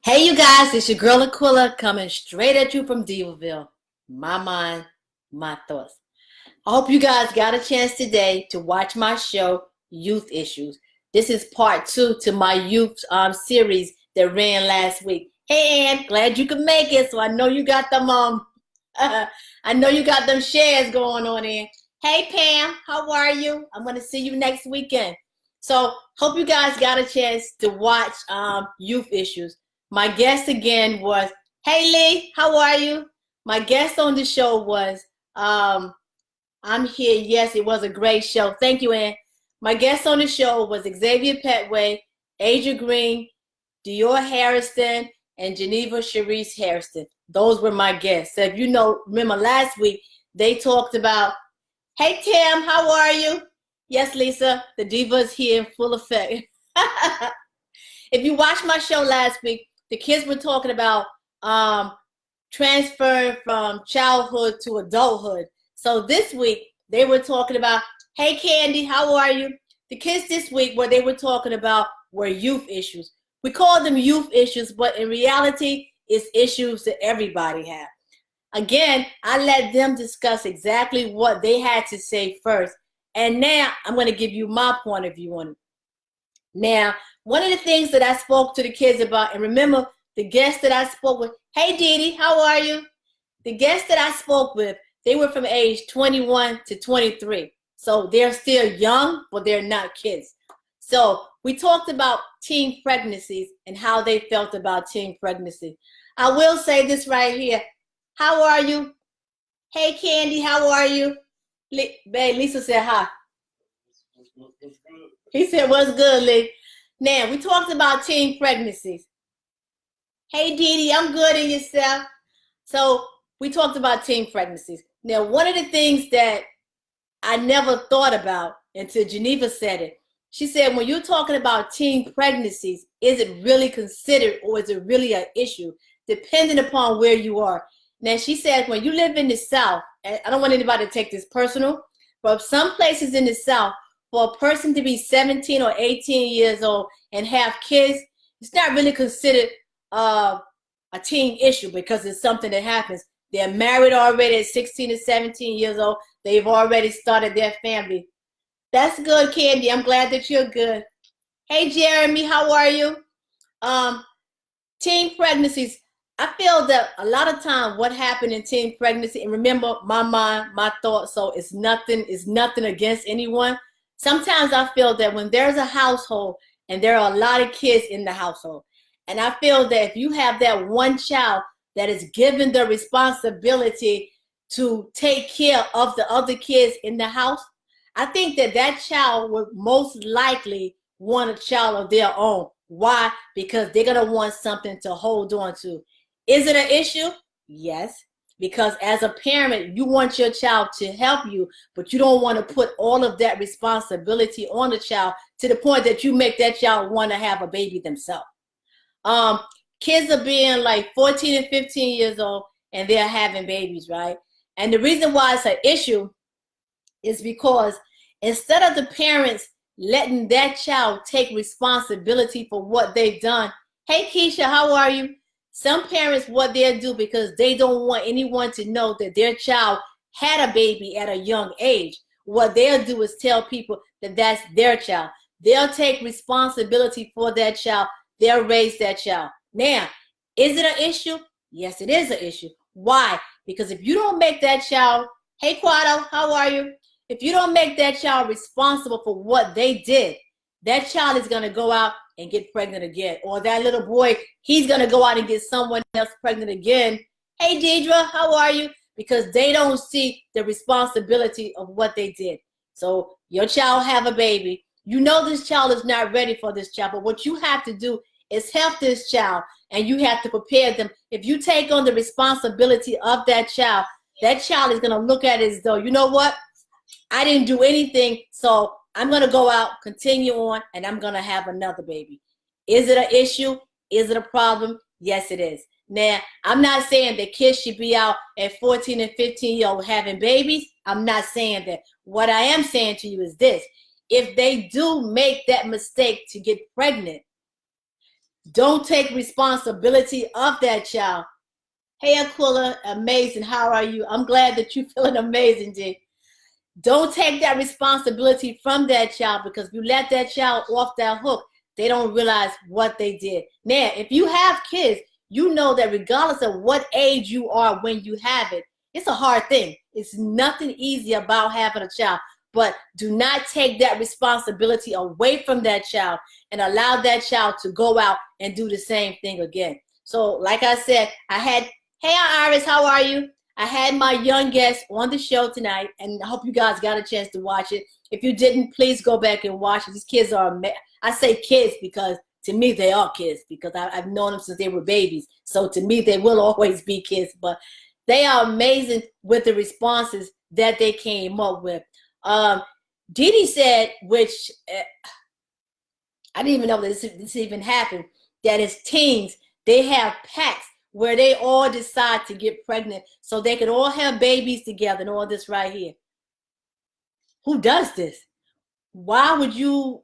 Hey, you guys, it's your girl Aquila coming straight at you from Diva-Villege. My mind, my thoughts. I hope you guys got a chance today to watch my show, Youth Issues. This is part 2 to my youth series that ran last week. Hey, Ann, glad you could make it. So I know you got them I know you got them shares going on in. Hey, Pam, how are you? I'm going to see you next weekend. So hope you guys got a chance to watch Youth Issues. My guest again was, hey Lee, how are you? My guest on the show was, I'm here. Yes, it was a great show. Thank you, Ann. My guest on the show was Xavier Petway, Aja Green, Dior Harrison, and Geneva Cherise Harrison. Those were my guests. So if you remember last week, they talked about, hey Tim, how are you? Yes, Lisa, the diva is here in full effect. If you watched my show last week, the kids were talking about transferring from childhood to adulthood. So this week, they were talking about, hey, Candy, how are you? The kids this week, what they were talking about were youth issues. We call them youth issues, but in reality, it's issues that everybody has. Again, I let them discuss exactly what they had to say first. And now I'm going to give you my point of view on it. Now, one of the things that I spoke to the kids about, and remember the guests that I spoke with, hey Dee Dee, how are you? The guests that I spoke with, they were from age 21 to 23. So they're still young, but they're not kids. So we talked about teen pregnancies and how they felt about teen pregnancy. I will say this right here. How are you? Hey Candy, how are you? Babe, Lisa said hi. He said, what's good, Lee? Now, we talked about teen pregnancies. Hey, Dee Dee, I'm good in yourself. So we talked about teen pregnancies. Now, one of the things that I never thought about until Geneva said it, she said, when you're talking about teen pregnancies, is it really considered or is it really an issue, depending upon where you are? Now, she said, when you live in the South, and I don't want anybody to take this personal, but some places in the South, for a person to be 17 or 18 years old and have kids, it's not really considered a teen issue because it's something that happens. They're married already at 16 to 17 years old. They've already started their family. That's good, Candy. I'm glad that you're good. Hey, Jeremy, how are you? Teen pregnancies. I feel that a lot of time what happened in teen pregnancy, and remember my mind, my thoughts, so it's nothing against anyone. Sometimes I feel that when there's a household and there are a lot of kids in the household, and I feel that if you have that one child that is given the responsibility to take care of the other kids in the house, I think that that child would most likely want a child of their own. Why? Because they're going to want something to hold on to. Is it an issue? Yes. Because as a parent, you want your child to help you, but you don't want to put all of that responsibility on the child to the point that you make that child want to have a baby themselves. Kids are being like 14 and 15 years old and they're having babies, right? And the reason why it's an issue is because instead of the parents letting that child take responsibility for what they've done, hey Keisha, how are you? Some parents, what they'll do because they don't want anyone to know that their child had a baby at a young age, what they'll do is tell people that that's their child. They'll take responsibility for that child. They'll raise that child. Now, is it an issue? Yes, it is an issue. Why? Because if you don't make that child, hey Quado, how are you? If you don't make that child responsible for what they did, that child is going to go out and get pregnant again. Or that little boy, he's going to go out and get someone else pregnant again. Hey, Deidre, how are you? Because they don't see the responsibility of what they did. So your child have a baby. You know this child is not ready for this child. But what you have to do is help this child. And you have to prepare them. If you take on the responsibility of that child is going to look at it as though, you know what? I didn't do anything. So I'm going to go out, continue on, and I'm going to have another baby. Is it an issue? Is it a problem? Yes, it is. Now, I'm not saying that kids should be out at 14 and 15 years old having babies. I'm not saying that. What I am saying to you is this. If they do make that mistake to get pregnant, Don't take responsibility of that child. Hey, Aquila, amazing. How are you? I'm glad that you're feeling amazing, G. Don't take that responsibility from that child, because if you let that child off that hook, they don't realize what they did. Now, if you have kids, you know that regardless of what age you are when you have it, it's a hard thing. It's nothing easy about having a child. But do not take that responsibility away from that child and allow that child to go out and do the same thing again. So, like I said, hey, Iris, how are you? I had my young guest on the show tonight, and I hope you guys got a chance to watch it. If you didn't, please go back and watch it. These kids are, I say kids because to me they are kids, because I've known them since they were babies. So to me, they will always be kids, but they are amazing with the responses that they came up with. Didi said, which I didn't even know this even happened, that as teens, they have pacts where they all decide to get pregnant so they can all have babies together and all this right here. Who does this? Why would you,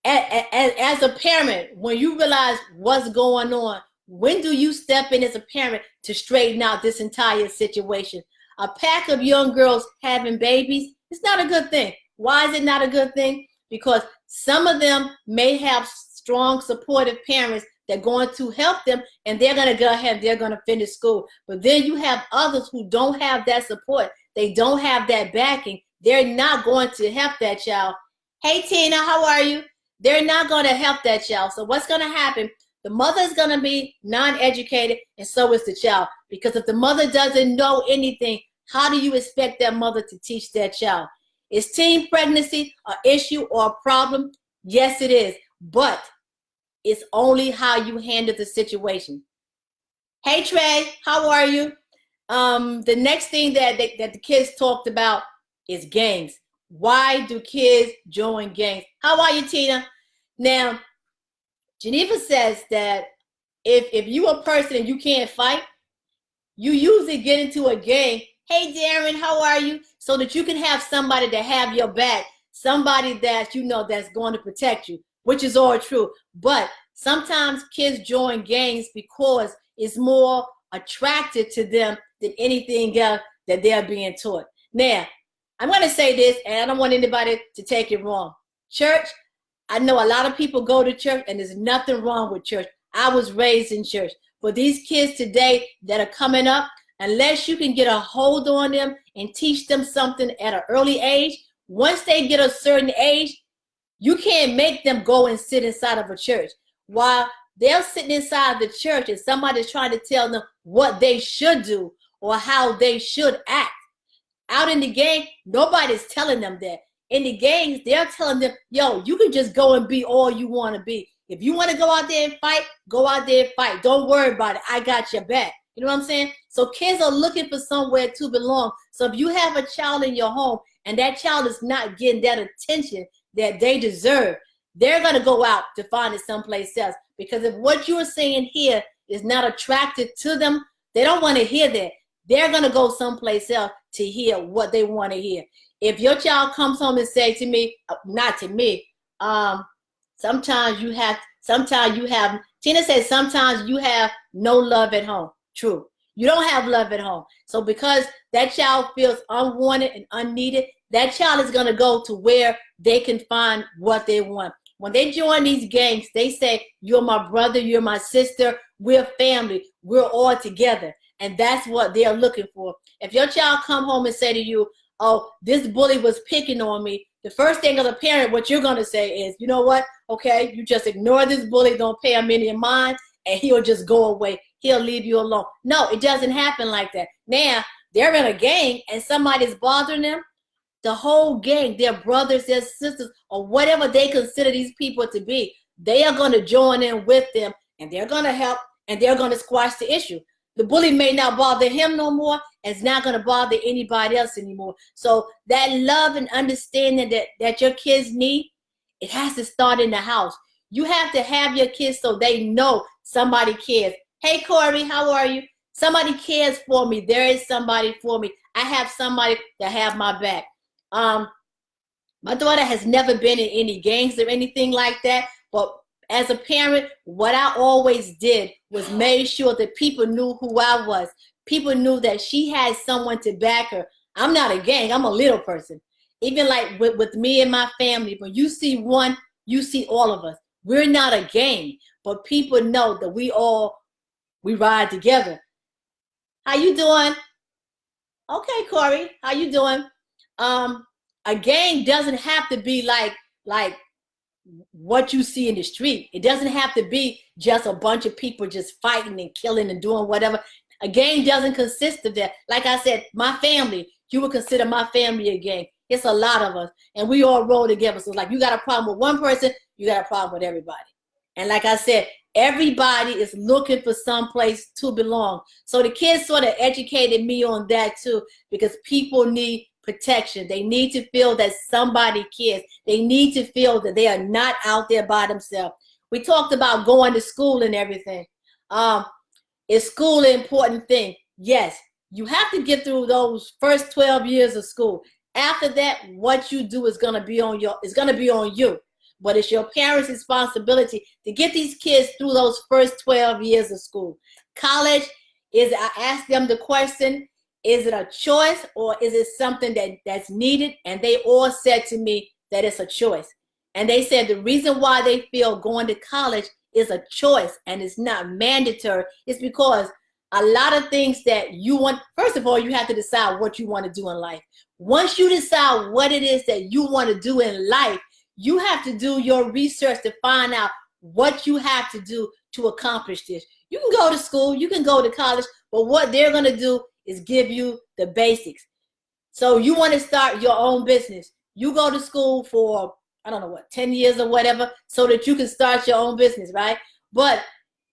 as a parent, when you realize what's going on, when do you step in as a parent to straighten out this entire situation? A pack of young girls having babies, it's not a good thing. Why is it not a good thing? Because some of them may have strong, supportive parents that are going to help them, and they're going to go ahead, they're going to finish school. But then you have others who don't have that support. They don't have that backing. They're not going to help that child. Hey, Tina, how are you? They're not going to help that child. So what's going to happen? The mother is going to be non-educated, and so is the child. Because if the mother doesn't know anything, how do you expect that mother to teach that child? Is teen pregnancy an issue or a problem? Yes, it is. But it's only how you handle the situation. Hey, Trey, how are you? The next thing that the kids talked about is gangs. Why do kids join gangs? How are you, Tina? Now, Geneva says that if you a person and you can't fight, you usually get into a gang. Hey, Darren, how are you? So that you can have somebody to have your back, somebody that you know that's going to protect you, which is all true. But sometimes kids join gangs because it's more attractive to them than anything else that they're being taught. Now, I'm going to say this, and I don't want anybody to take it wrong. Church, I know a lot of people go to church, and there's nothing wrong with church. I was raised in church. But these kids today that are coming up, unless you can get a hold on them and teach them something at an early age, once they get a certain age, you can't make them go and sit inside of a church. While they're sitting inside the church and somebody's trying to tell them what they should do or how they should act. Out in the gang, nobody's telling them that. In the gangs, they're telling them, yo, you can just go and be all you want to be. If you want to go out there and fight, go out there and fight. Don't worry about it. I got your back. You know what I'm saying? So kids are looking for somewhere to belong. So if you have a child in your home and that child is not getting that attention that they deserve, they're going to go out to find it someplace else. Because if what you're saying here is not attractive to them, they don't want to hear that. They're going to go someplace else to hear what they want to hear. If your child comes home and say to me, not to me, sometimes you have, Tina says sometimes you have no love at home. True. You don't have love at home. So because that child feels unwanted and unneeded, that child is going to go to where they can find what they want. When they join these gangs, they say, you're my brother, you're my sister, we're family, we're all together. And that's what they're looking for. If your child come home and say to you, oh, this bully was picking on me, the first thing as a parent, what you're going to say is, you know what? Okay, you just ignore this bully, don't pay him any mind, and he'll just go away. He'll leave you alone. No, it doesn't happen like that. Now, they're in a gang and somebody's bothering them. The whole gang, their brothers, their sisters, or whatever they consider these people to be, they are going to join in with them, and they're going to help, and they're going to squash the issue. The bully may not bother him no more, and it's not going to bother anybody else anymore. So that love and understanding that your kids need, it has to start in the house. You have to have your kids so they know somebody cares. Hey, Corey, how are you? Somebody cares for me. There is somebody for me. I have somebody that have my back. My daughter has never been in any gangs or anything like that, but as a parent, what I always did was made sure that people knew who I was. People knew that she had someone to back her. I'm not a gang, I'm a little person. Even like with me and my family, when you see one, you see all of us. We're not a gang, but people know that we ride together. How you doing? Okay, Corey, how you doing? A gang doesn't have to be like what you see in the street. It doesn't have to be just a bunch of people just fighting and killing and doing whatever. A gang doesn't consist of that. Like I said, my family, you would consider my family a gang. It's a lot of us, and we all roll together. So like, you got a problem with one person, you got a problem with everybody. And like I said, everybody is looking for some place to belong. So the kids sort of educated me on that too, because people need protection. They need to feel that somebody cares. They need to feel that they are not out there by themselves. We talked about going to school and everything. Is school an important thing? Yes. You have to get through those first 12 years of school. After that, what you do is gonna be on you. But it's your parents' responsibility to get these kids through those first 12 years of school. College I asked them the question, is it a choice or is it something that's needed? And they all said to me that it's a choice. And they said the reason why they feel going to college is a choice and it's not mandatory is because a lot of things that you want, first of all, you have to decide what you want to do in life. Once you decide what it is that you want to do in life, you have to do your research to find out what you have to do to accomplish this. You can go to school, you can go to college, but what they're going to do is give you the basics. So you want to start your own business. You go to school for, I don't know what, 10 years or whatever, so that you can start your own business, right? But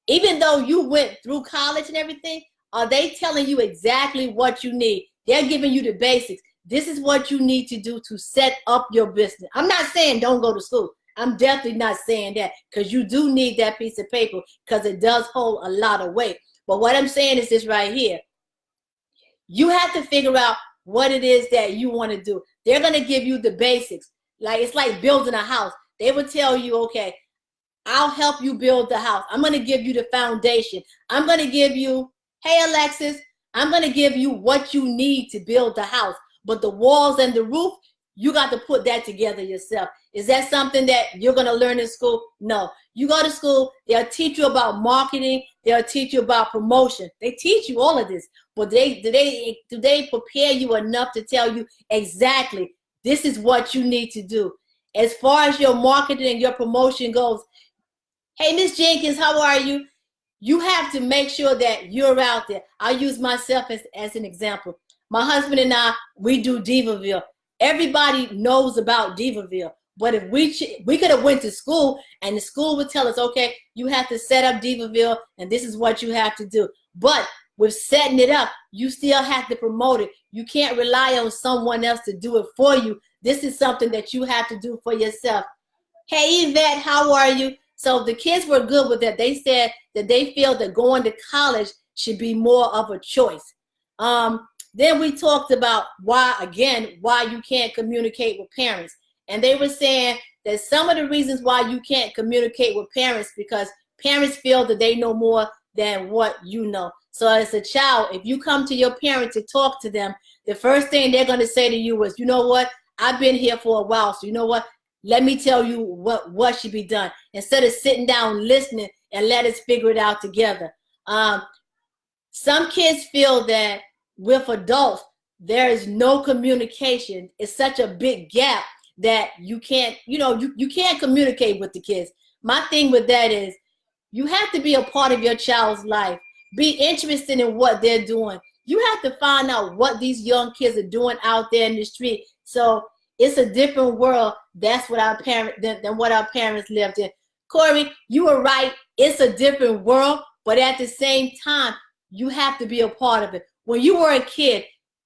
even though you went through college and everything, are they telling you exactly what you need? They're giving you the basics. This is what you need to do to set up your business. I'm not saying don't go to school. I'm definitely not saying that, because you do need that piece of paper because it does hold a lot of weight. But what I'm saying is this right here. You have to figure out what it is that you want to do. They're going to give you the basics. Like, it's like building a house. They would tell you, okay, I'll help you build the house. I'm going to give you the foundation. I'm going to give you, hey, Alexis, I'm going to give you what you need to build the house. But the walls and the roof, you got to put that together yourself. Is that something that you're going to learn in school? No. You go to school, they'll teach you about marketing. They'll teach you about promotion. They teach you all of this. But do they prepare you enough to tell you exactly this is what you need to do? As far as your marketing and your promotion goes, hey, Miss Jenkins, how are you? You have to make sure that you're out there. I'll use myself as an example. My husband and I, we do Diva-Villege. Everybody knows about Diva-Villege. But if we could have went to school and the school would tell us, okay, you have to set up Diva-Villege and this is what you have to do. But with setting it up, you still have to promote it. You can't rely on someone else to do it for you. This is something that you have to do for yourself. Hey, Yvette, how are you? So the kids were good with that. They said that they feel that going to college should be more of a choice. Then we talked about why you can't communicate with parents. And they were saying that some of the reasons why you can't communicate with parents because parents feel that they know more than what you know. So as a child, if you come to your parent to talk to them, the first thing they're going to say to you is, you know what? I've been here for a while. So you know what? Let me tell you what should be done. Instead of sitting down, listening, and let us figure it out together. Some kids feel that with adults, there is no communication. It's such a big gap that you can't, you can't communicate with the kids. My thing with that is you have to be a part of your child's life. Be interested in what they're doing. You have to find out what these young kids are doing out there in the street. So it's a different world. That's what than what our parents lived in. Corey, you were right. It's a different world, but at the same time, you have to be a part of it. When you were a kid,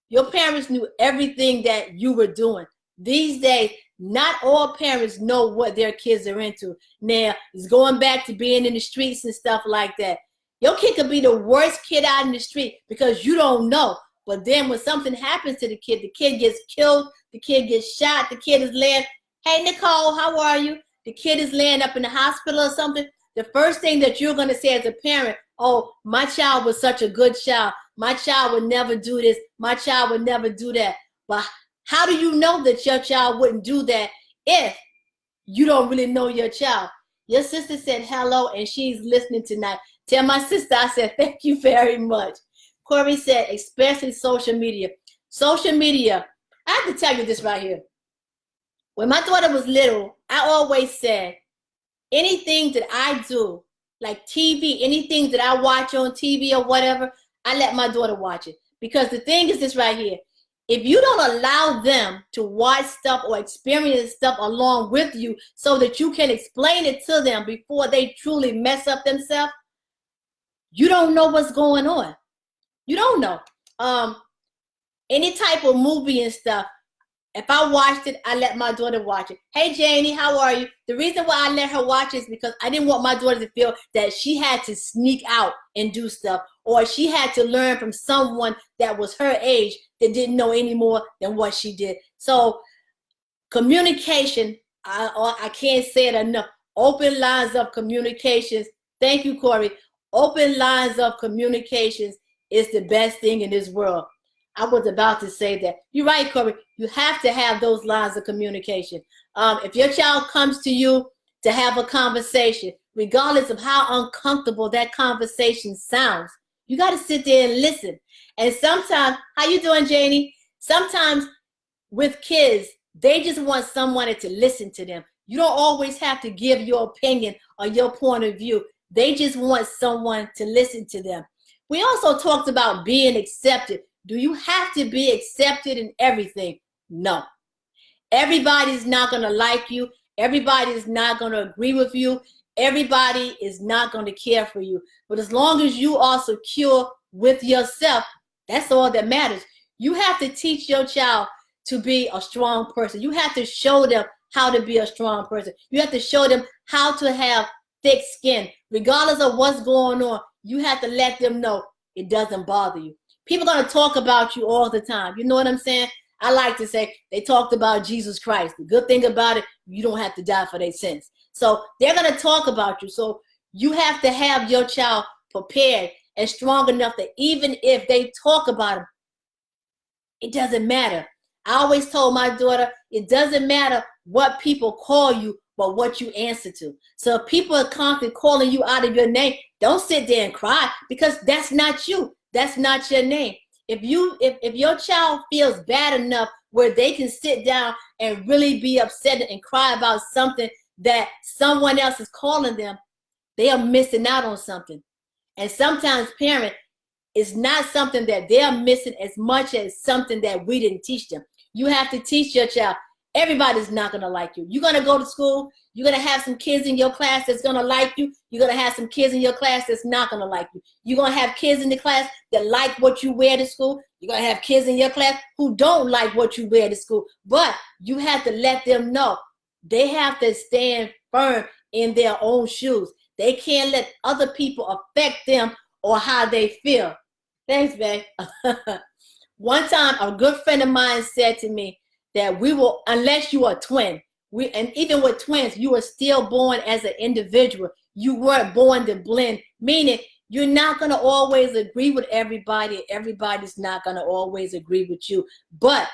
your parents knew everything that you were doing. These days, not all parents know what their kids are into. Now, it's going back to being in the streets and stuff like that. Your kid could be the worst kid out in the street because you don't know. But then when something happens to the kid gets killed, the kid gets shot, the kid is led. Hey, Nicole, how are you? the kid is laying up in the hospital or something, the first thing that you're going to say as a parent, oh, my child was such a good child. My child would never do this. My child would never do that. But how do you know that your child wouldn't do that if you don't really know your child? Your sister said hello, and she's listening tonight. Tell my sister I said thank you very much. Corey said, especially social media. Social media, I have to tell you this right here. When my daughter was little, I always said, anything that I do, like TV, anything that I watch on TV or whatever, I let my daughter watch it. Because the thing is this right here. If you don't allow them to watch stuff or experience stuff along with you so that you can explain it to them before they truly mess up themselves, you don't know what's going on. You don't know. Any type of movie and stuff, if I watched it, I let my daughter watch it. Hey, Janie, how are you? The reason why I let her watch it is because I didn't want my daughter to feel that she had to sneak out and do stuff, or she had to learn from someone that was her age that didn't know any more than what she did. So communication, I can't say it enough. Open lines of communications. Thank you, Corey. Open lines of communications is the best thing in this world. I was about to say that. You're right, Corey. You have to have those lines of communication. If your child comes to you to have a conversation, regardless of how uncomfortable that conversation sounds, you got to sit there and listen. And sometimes, how you doing, Janie? Sometimes with kids, they just want someone to listen to them. You don't always have to give your opinion or your point of view. They just want someone to listen to them. We also talked about being accepted. Do you have to be accepted in everything? No. Everybody's not going to like you. Everybody is not going to agree with you. Everybody is not going to care for you. But as long as you are secure with yourself, that's all that matters. You have to teach your child to be a strong person. You have to show them how to be a strong person. You have to show them how to have thick skin. Regardless of what's going on, you have to let them know it doesn't bother you. People are going to talk about you all the time. You know what I'm saying? I like to say they talked about Jesus Christ. The good thing about it, you don't have to die for their sins. So they're going to talk about you. So you have to have your child prepared and strong enough that even if they talk about him, it doesn't matter. I always told my daughter, it doesn't matter what people call you, but what you answer to. So if people are constantly calling you out of your name, don't sit there and cry, because that's not you. That's not your name. If your child feels bad enough where they can sit down and really be upset and cry about something that someone else is calling them, they are missing out on something. And sometimes, parent, it's not something that they're missing as much as something that we didn't teach them. You have to teach your child. Everybody's not going to like you. You're going to go to school. You're going to have some kids in your class that's going to like you. You're going to have some kids in your class that's not going to like you. You're going to have kids in the class that like what you wear to school. You're going to have kids in your class who don't like what you wear to school. But you have to let them know they have to stand firm in their own shoes. They can't let other people affect them or how they feel. Thanks, babe. One time, a good friend of mine said to me that we will, unless you are a twin, and even with twins, you are still born as an individual. You weren't born to blend, meaning you're not going to always agree with everybody. Everybody's not going to always agree with you. But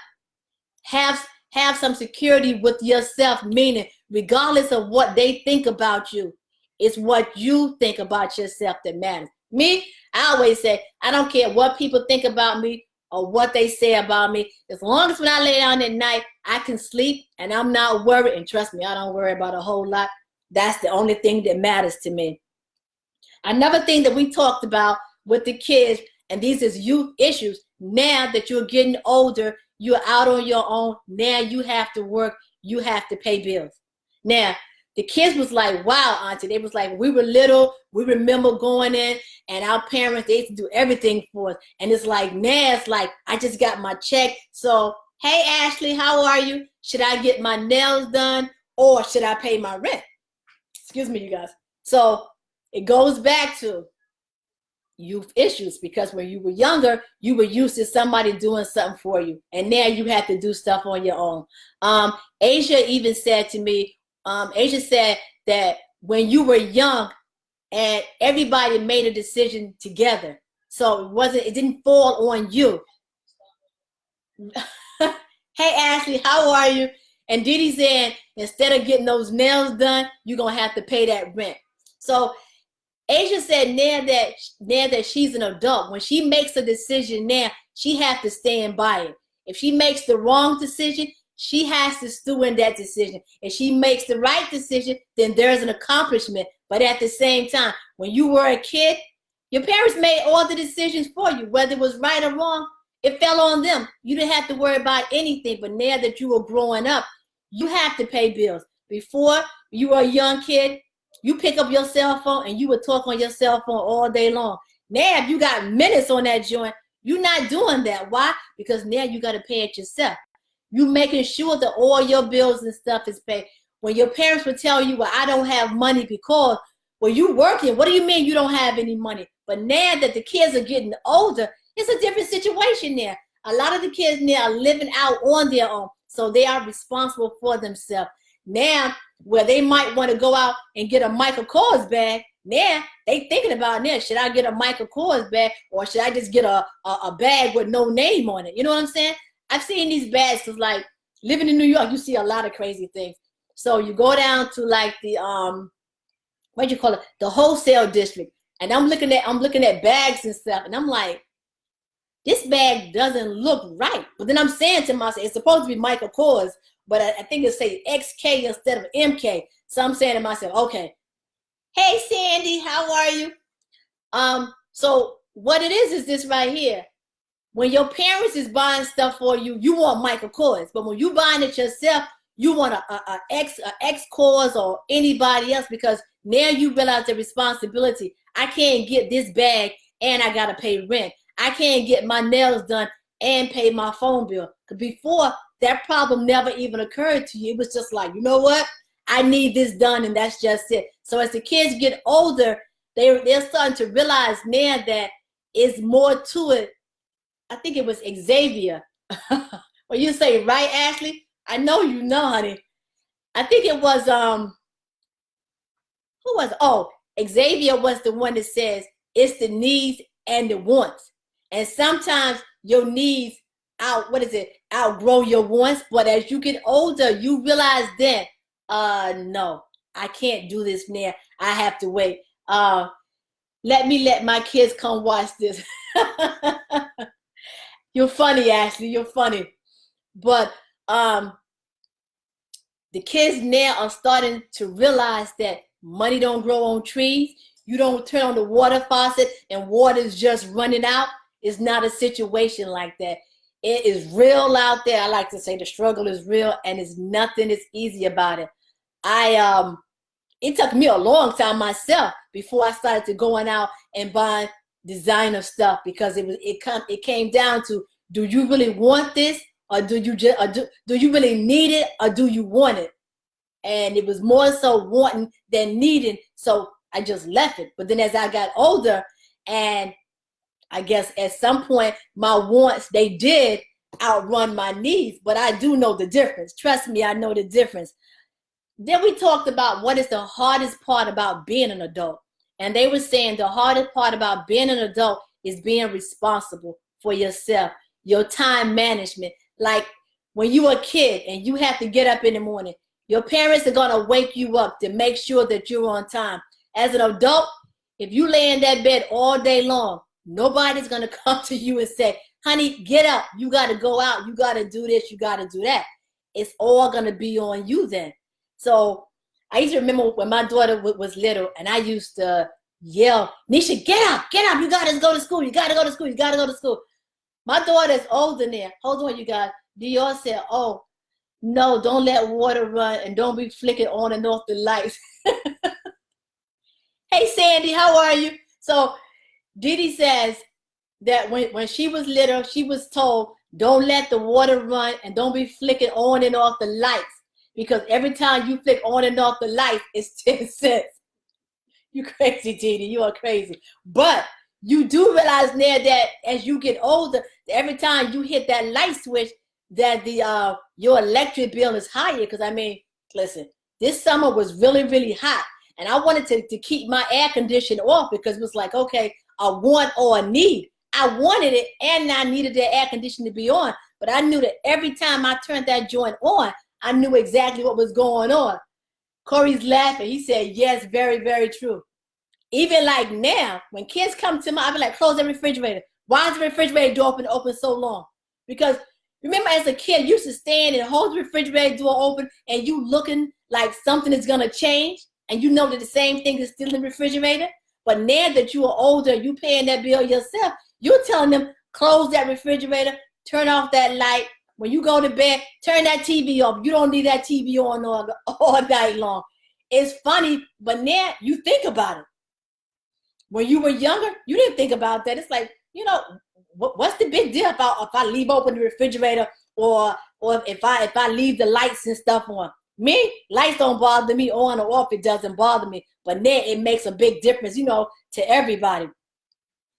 have some security with yourself, meaning regardless of what they think about you, it's what you think about yourself that matters. Me, I always say, I don't care what people think about me or what they say about me. As long as when I lay down at night, I can sleep and I'm not worried. And trust me, I don't worry about a whole lot. That's the only thing that matters to me. Another thing that we talked about with the kids, and these is youth issues. Now that you're getting older, you're out on your own. Now you have to work. You have to pay bills. Now, the kids was like, wow, auntie. They was like, we were little. We remember going in, and our parents, they used to do everything for us. And it's like, now it's like, I just got my check. So, hey, Ashley, how are you? Should I get my nails done, or should I pay my rent? Excuse me, you guys. So it goes back to youth issues, because when you were younger, you were used to somebody doing something for you. And now you have to do stuff on your own. Asia even said to me, Asia said that when you were young and everybody made a decision together, so it didn't fall on you. Hey Ashley, how are you? And Didi said, instead of getting those nails done, you're gonna have to pay that rent. So Asia said now that she's an adult, when she makes a decision now, she has to stand by it. If she makes the wrong decision, she has to stew in that decision. If she makes the right decision, then there's an accomplishment. But at the same time, when you were a kid, your parents made all the decisions for you, whether it was right or wrong. It fell on them. You didn't have to worry about anything. But now that you were growing up, you have to pay bills. Before you were a young kid, you pick up your cell phone and you would talk on your cell phone all day long. Now, if you got minutes on that joint, you're not doing that. Why? Because now you got to pay it yourself. You making sure that all your bills and stuff is paid. When your parents would tell you, well, I don't have money because, well, you working. What do you mean you don't have any money? But now that the kids are getting older, it's a different situation there. A lot of the kids now are living out on their own. So they are responsible for themselves. Now, where they might want to go out and get a Michael Kors bag, now they thinking about now, should I get a Michael Kors bag or should I just get a bag with no name on it? You know what I'm saying? I've seen these bags because, like, living in New York, you see a lot of crazy things. So you go down to like the what do you call it? The wholesale district. And I'm looking at bags and stuff, and I'm like, this bag doesn't look right. But then I'm saying to myself, it's supposed to be Michael Kors, but I think it say XK instead of MK. So I'm saying to myself, okay, hey Sandy, how are you? So what it is this right here. When your parents is buying stuff for you, you want Michael Kors. But when you buying it yourself, you want a X Kors or anybody else, because now you realize the responsibility. I can't get this bag and I gotta pay rent. I can't get my nails done and pay my phone bill. Because before, that problem never even occurred to you. It was just like, you know what? I need this done, and that's just it. So as the kids get older, they're starting to realize now that it's more to it. I think it was Xavier. Well, you say, right, Ashley? I know you know, honey. I think it was, who was it? Oh, Xavier was the one that says it's the needs and the wants. And sometimes your needs outgrow your wants. But as you get older, you realize then, no, I can't do this now. I have to wait. Let my kids come watch this. You're funny, Ashley. You're funny. But the kids now are starting to realize that money don't grow on trees. You don't turn on the water faucet and water is just running out. It's not a situation like that. It is real out there. I like to say the struggle is real, and it's nothing is easy about it. It took me a long time myself before I started to going out and buying designer stuff, because it came down to, do you really want this, or do you really need it, or do you want it? And it was more so wanting than needing, so I just left it. But then as I got older, and I guess at some point my wants, they did outrun my needs, but I do know the difference. Trust me, I know the difference. Then we talked about what is the hardest part about being an adult. And they were saying the hardest part about being an adult is being responsible for yourself, your time management. Like when you were a kid and you have to get up in the morning, your parents are going to wake you up to make sure that you're on time. As an adult, if you lay in that bed all day long, nobody's going to come to you and say, honey, get up. You got to go out. You got to do this. You got to do that. It's all going to be on you then. So I used to remember when my daughter was little, and I used to yell, Nisha, get up. You got to go to school. You got to go to school. You got to go to school. My daughter's older now. Hold on, you guys. Dior said, oh, no, don't let water run and don't be flicking on and off the lights. Hey, Sandy, how are you? So Didi says that when she was little, she was told, don't let the water run and don't be flicking on and off the lights, because every time you flick on and off the lights, it's 10 cents. You crazy, Didi. You are crazy. But you do realize now that as you get older, every time you hit that light switch, that your electric bill is higher. Because I mean, listen, this summer was really, really hot. And I wanted to keep my air conditioner off because it was like, okay, a want or a need. I wanted it and I needed the air conditioner to be on. But I knew that every time I turned that joint on, I knew exactly what was going on. Corey's laughing. He said, yes, very, very true. Even like now, when kids come to me, I'll be like, close the refrigerator. Why is the refrigerator door open so long? Because remember as a kid, you used to stand and hold the refrigerator door open and you looking like something is going to change. And you know that the same thing is still in the refrigerator. But now that you are older, you paying that bill yourself, you're telling them, close that refrigerator, turn off that light. When you go to bed, turn that TV off. You don't need that TV on all night long. It's funny, but now you think about it. When you were younger, you didn't think about that. It's like, you know, what's the big deal if I leave open the refrigerator or if I leave the lights and stuff on? Me, lights don't bother me, on or off, it doesn't bother me. But now it makes a big difference, you know, to everybody.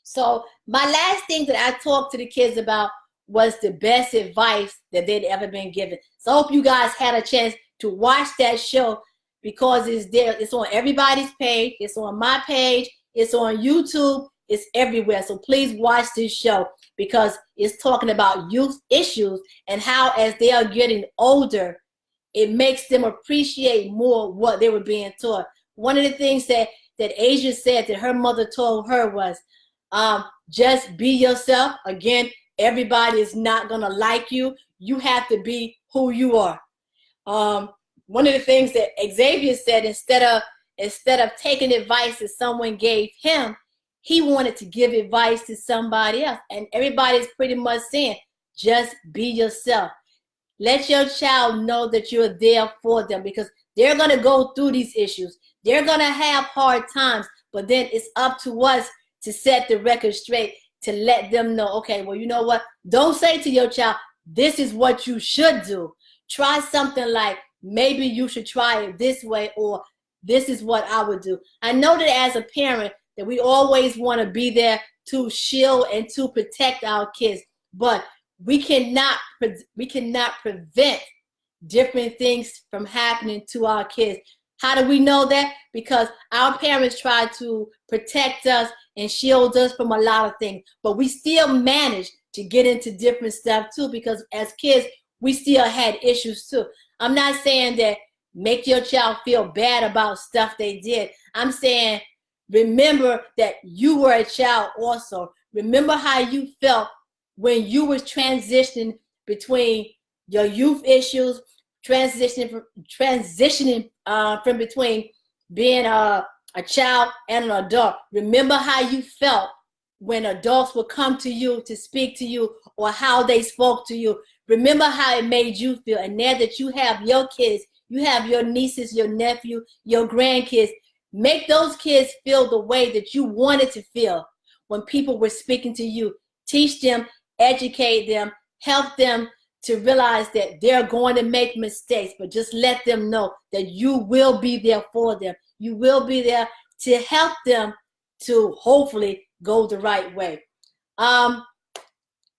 So my last thing that I talked to the kids about was the best advice that they'd ever been given. So I hope you guys had a chance to watch that show because it's there. It's on everybody's page. It's on my page. It's on YouTube. It's everywhere. So please watch this show because it's talking about youth issues and how as they are getting older, it makes them appreciate more what they were being taught. One of the things that Asia said that her mother told her was, just be yourself. Again, everybody is not going to like you. You have to be who you are. One of the things that Xavier said, instead of taking advice that someone gave him, he wanted to give advice to somebody else. And everybody's pretty much saying, just be yourself. Let your child know that you're there for them because they're going to go through these issues. They're going to have hard times, but then it's up to us to set the record straight, to let them know, okay, well, you know what? Don't say to your child, this is what you should do. Try something like, maybe you should try it this way, or this is what I would do. I know that as a parent that we always want to be there to shield and to protect our kids, but we cannot prevent different things from happening to our kids. How do we know that? Because our parents try to protect us and shield us from a lot of things, but we still manage to get into different stuff too, because as kids, we still had issues too. I'm not saying that make your child feel bad about stuff they did. I'm saying, remember that you were a child also. Remember how you felt when you was transitioning between your youth issues, transitioning from between being a child and an adult. Remember how you felt when adults would come to you to speak to you or how they spoke to you. Remember how it made you feel. And now that you have your kids, you have your nieces, your nephew, your grandkids, make those kids feel the way that you wanted to feel when people were speaking to you. Teach them, educate them, help them to realize that they're going to make mistakes, but just let them know that you will be there for them. You will be there to help them to hopefully go the right way.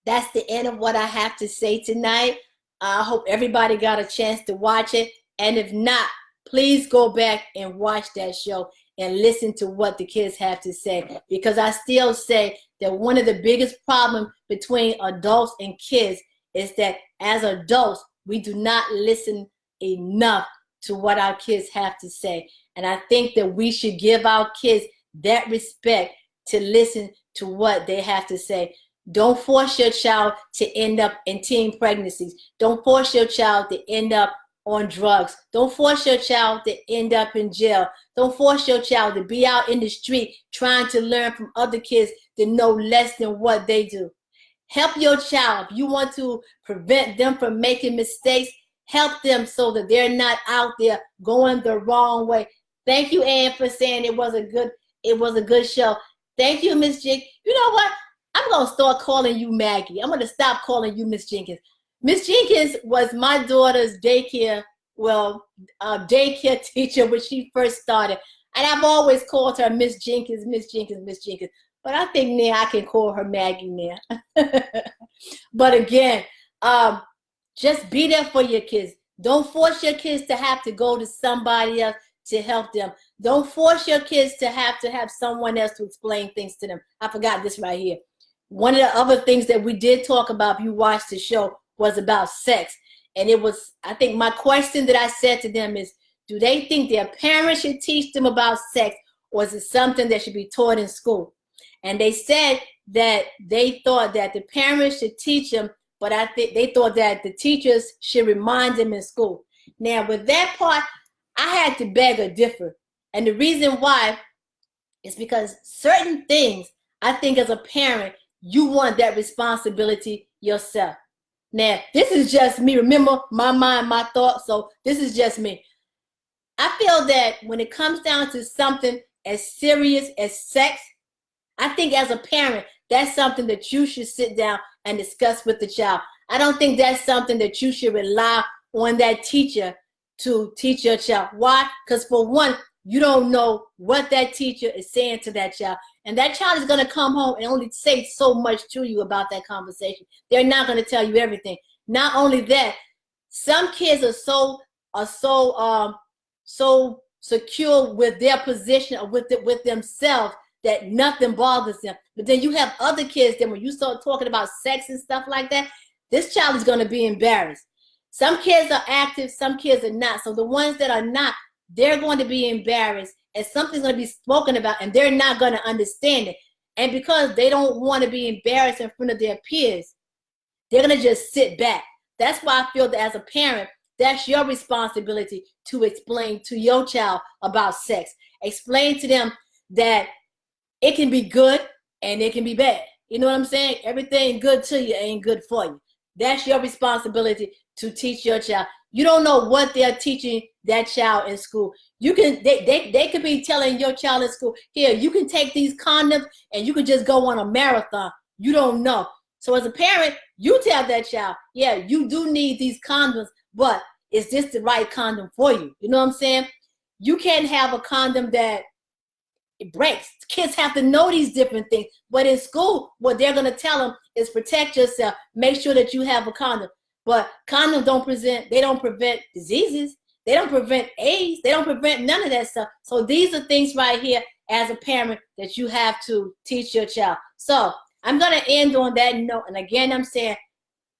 That's the end of what I have to say tonight. I hope everybody got a chance to watch it. And if not, please go back and watch that show and listen to what the kids have to say. Because I still say that one of the biggest problems between adults and kids is that as adults, we do not listen enough to what our kids have to say. And I think that we should give our kids that respect to listen to what they have to say. Don't force your child to end up in teen pregnancies. Don't force your child to end up on drugs. Don't force your child to end up in jail. Don't force your child to be out in the street trying to learn from other kids that know less than what they do. Help your child. If you want to prevent them from making mistakes, help them so that they're not out there going the wrong way. Thank you, Ann, for saying it was a good show. Thank you, Miss Jink. You know what? I'm going to start calling you Maggie. I'm going to stop calling you Miss Jenkins. Miss Jenkins was my daughter's daycare teacher when she first started. And I've always called her Miss Jenkins, Miss Jenkins, Miss Jenkins. But I think now I can call her Maggie now. But again, just be there for your kids. Don't force your kids to have to go to somebody else to help them. Don't force your kids to have someone else to explain things to them. I forgot this right here. One of the other things that we did talk about, if you watched the show, was about sex. And it was, I think my question that I said to them is, do they think their parents should teach them about sex, or is it something that should be taught in school? And they said that they thought that the parents should teach them, but I think they thought that the teachers should remind them in school. Now, with that part, I had to beg or differ. And the reason why is because certain things, I think as a parent, you want that responsibility yourself. Now, this is just me. Remember, my mind, my thoughts. So this is just me. I feel that when it comes down to something as serious as sex, I think as a parent, that's something that you should sit down and discuss with the child. I don't think that's something that you should rely on that teacher to teach your child. Why? Because for one, you don't know what that teacher is saying to that child. And that child is going to come home and only say so much to you about that conversation. They're not going to tell you everything. Not only that, some kids are so secure with their position or with themselves that nothing bothers them. But then you have other kids that when you start talking about sex and stuff like that, this child is going to be embarrassed. Some kids are active, some kids are not. So the ones that are not, they're going to be embarrassed, and something's going to be spoken about, and they're not going to understand it. And because they don't want to be embarrassed in front of their peers, they're going to just sit back. That's why I feel that as a parent, that's your responsibility to explain to your child about sex. Explain to them that it can be good and it can be bad. You know what I'm saying? Everything good to you ain't good for you. That's your responsibility to teach your child. You don't know what they're teaching that child in school. You can they could be telling your child in school, here, you can take these condoms and you can just go on a marathon. You don't know. So as a parent, you tell that child, yeah, you do need these condoms, but is this the right condom for you? You know what I'm saying? You can't have a condom that it breaks. Kids have to know these different things. But in school, what they're going to tell them is protect yourself. Make sure that you have a condom. But condoms don't prevent diseases. They don't prevent AIDS. They don't prevent none of that stuff. So these are things right here as a parent that you have to teach your child. So I'm going to end on that note. And again, I'm saying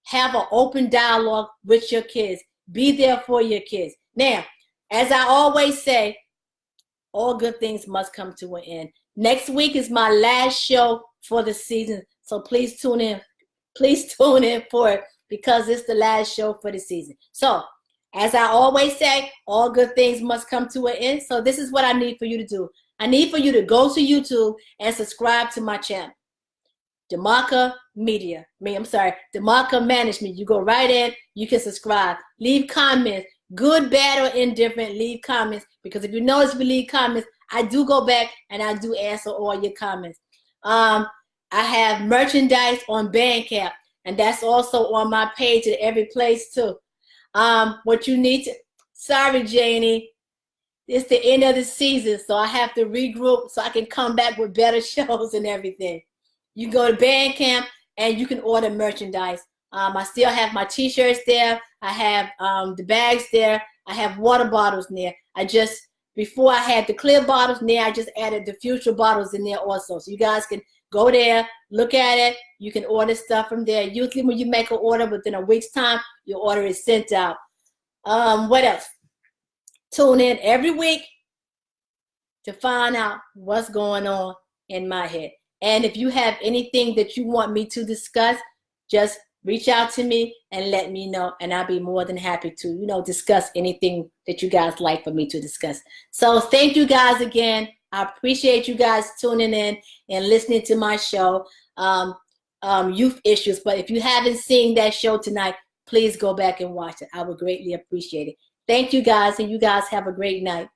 have an open dialogue with your kids. Be there for your kids. Now, as I always say, all good things must come to an end. Next week is my last show for the season. So please tune in. Please tune in for it because it's the last show for the season. So as I always say, all good things must come to an end. So this is what I need for you to do. I need for you to go to YouTube and subscribe to my channel. DeMarca Management. You go right in. You can subscribe. Leave comments. Good, bad, or indifferent, leave comments. Because if you notice we leave comments, I do go back and I do answer all your comments. I have merchandise on Bandcamp, and that's also on my page at every place too. What you need to, sorry, Janie, it's the end of the season, so I have to regroup so I can come back with better shows and everything. You can go to Bandcamp and you can order merchandise. I still have my t-shirts there. I have the bags there. I have water bottles in there. Before I had the clear bottles in there, I just added the future bottles in there also. So you guys can go there, look at it. You can order stuff from there. Usually when you make an order within a week's time, your order is sent out. What else? Tune in every week to find out what's going on in my head. And if you have anything that you want me to discuss, just reach out to me and let me know, and I'll be more than happy to, discuss anything that you guys like for me to discuss. So thank you guys again. I appreciate you guys tuning in and listening to my show, Youth Issues. But if you haven't seen that show tonight, please go back and watch it. I would greatly appreciate it. Thank you guys, and you guys have a great night.